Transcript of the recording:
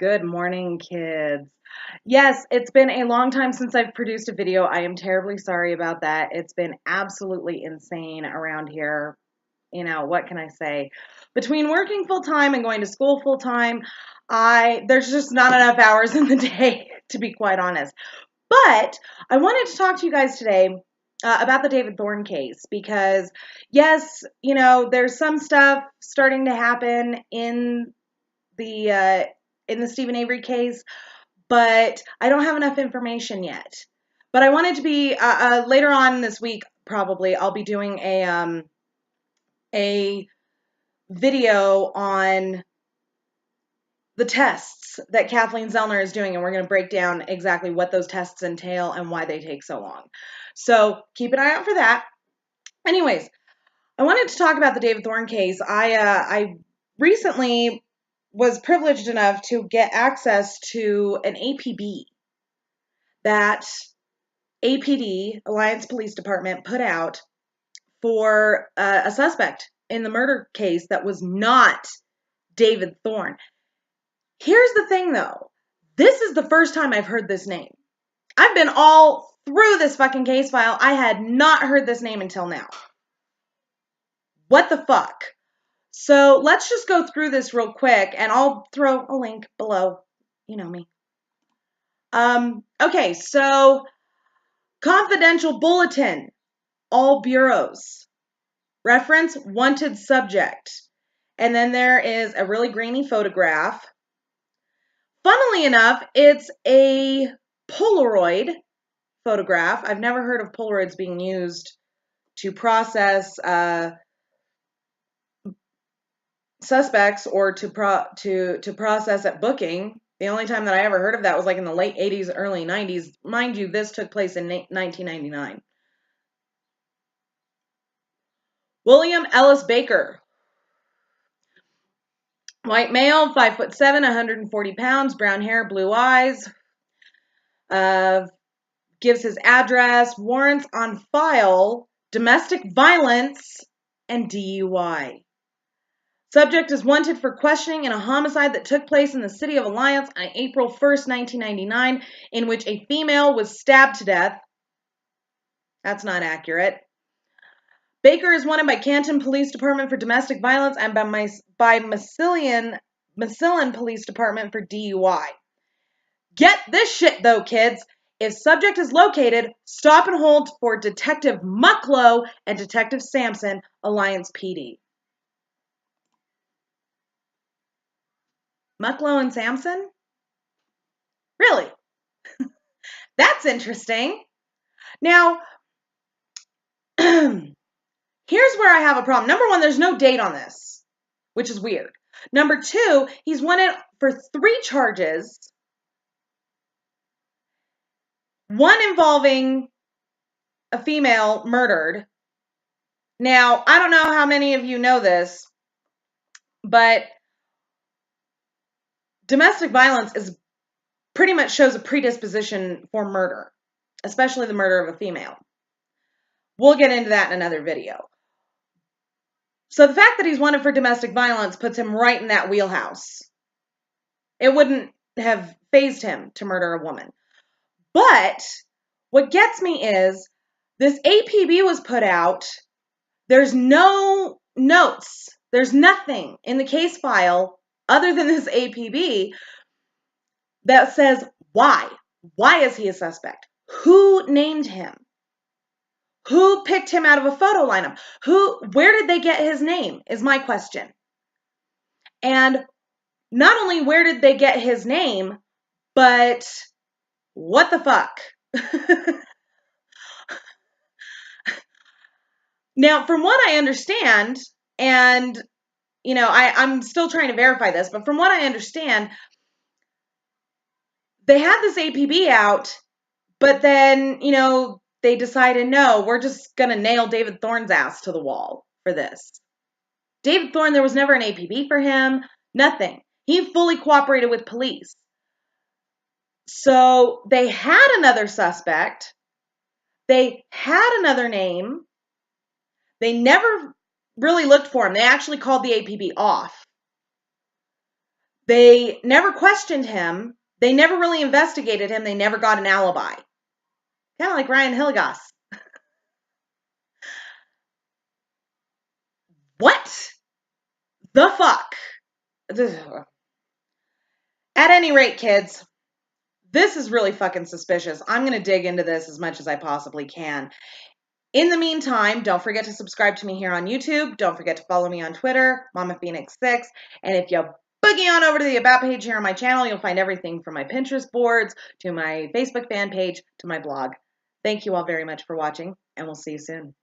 Good morning, kids. Yes, it's been a long time since I've produced a video. I am terribly sorry about that. It's been absolutely insane around here. What can I say? Between working full time and going to school full time, there's just not enough hours in the day, to be quite honest. But I wanted to talk to you guys today about the David Thorne case because, yes, there's some stuff starting to happen the in the Stephen Avery case, but I don't have enough information yet. But I wanted to be later on this week. Probably I'll be doing a video on the tests that Kathleen Zellner is doing, and we're going to break down exactly what those tests entail and why they take so long. So keep an eye out for that. Anyways, I wanted to talk about the David Thorne case. I recently was privileged enough to get access to an APB that APD, Alliance Police Department, put out for a suspect in the murder case that was not David Thorne. Here's the thing, though. This is the first time I've heard this name. I've been all through this fucking case file. I had not heard this name until now. What the fuck? So let's just go through this real quick, and I'll throw a link below. You know me. Okay, so confidential bulletin, all bureaus. Reference, wanted subject. And then there is a really grainy photograph. Funnily enough, it's a Polaroid photograph. I've never heard of Polaroids being used to process suspects or to process at booking. The only time that I ever heard of that was like in the late 80s, early 90s. Mind you, this took place in 1999. William Ellis Baker. White male, 5'7", 140 pounds, brown hair, blue eyes. Gives his address, warrants on file, domestic violence, and DUI. Subject is wanted for questioning in a homicide that took place in the city of Alliance on April 1st, 1999, in which a female was stabbed to death. That's not accurate. Baker is wanted by Canton Police Department for domestic violence and by Massillon Police Department for DUI. Get this shit though, kids. If subject is located, stop and hold for Detective Mucklow and Detective Sampson, Alliance PD. Mucklow and Sampson? Really? That's interesting. Now, here's where I have a problem. Number one, there's no date on this, which is weird. Number two, he's wanted for 3 charges. One involving a female murdered. Now, I don't know how many of you know this, but domestic violence is pretty much shows a predisposition for murder, especially the murder of a female. We'll get into that in another video. So the fact that he's wanted for domestic violence puts him right in that wheelhouse. It wouldn't have fazed him to murder a woman. But what gets me is this APB was put out. There's no notes. There's nothing in the case file other than this APB that says why. Why is he a suspect? Who named him? Who picked him out of a photo lineup? Where did they get his name is my question. And not only where did they get his name, but what the fuck? Now, from what I understand, and I'm still trying to verify this, but from what I understand, they had this APB out, but then, they decided, no, we're just going to nail David Thorne's ass to the wall for this. David Thorne, there was never an APB for him, nothing. He fully cooperated with police. So they had another suspect. They had another name. They never really looked for him. They actually called the APB off. They never questioned him. They never really investigated him. They never got an alibi. Kind of like Ryan Hilligoss. What the fuck? At any rate, kids, this is really fucking suspicious. I'm going to dig into this as much as I possibly can. In the meantime, don't forget to subscribe to me here on YouTube. Don't forget to follow me on Twitter, Mama Phoenix 6. And if you boogie on over to the About page here on my channel, you'll find everything from my Pinterest boards to my Facebook fan page to my blog. Thank you all very much for watching, and we'll see you soon.